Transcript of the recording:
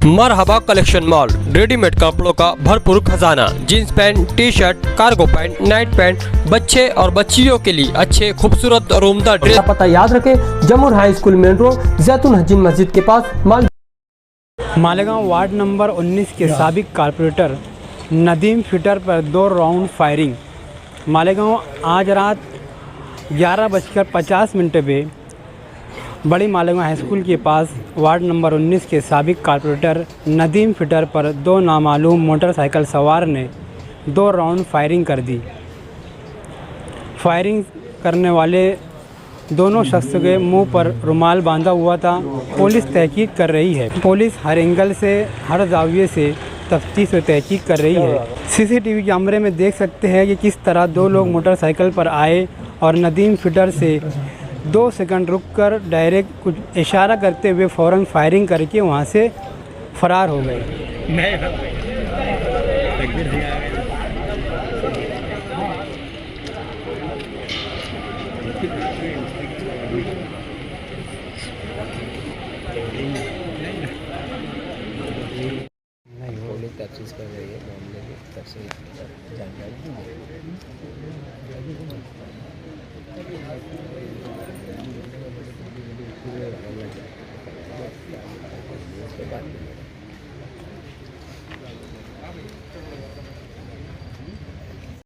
मरहबा collection mall, readymade कपड़ों का भरपूर खजाना, jeans pant, T shirt, cargo pant, night pant, बच्चे और बच्चियों के लिए अच्छे खूबसूरत और उम्दा ड्रेस। पता याद रखें, जमुर हाई स्कूल मेन रोड, जैतून हजीन मस्जिद के पास, मालेगांव वार्ड नंबर 19 के साबिक कारपोरेटर नदीम फिटर पर 2 राउंड फायरिंग। मालेगांव आज रात 11:50 पे बड़ी मालेगांव हाई स्कूल के पास वार्ड नंबर 19 के साबिक कारपोरेटर नदीम फिटर पर 2 नामालूम मोटरसाइकिल सवार ने 2 राउंड फायरिंग कर दी। फायरिंग करने वाले दोनों शख्स के मुंह पर रुमाल बांधा हुआ था। पुलिस तहकीक कर रही है। पुलिस हर एंगल से, हर जाविये से तफ्तीश व तहकीक कर रही है। सीसीटीवी कैमरे में देख सकते हैं कि किस तरह 2 लोग मोटरसाइकिल पर आए और नदीम फिटर से 2 सेकंड रुककर डायरेक्ट कुछ इशारा करते हुए फ़ौरन फायरिंग करके वहां से फरार हो गए। तफ्तीश कर रही है मामले की तफसील जानकारी दी।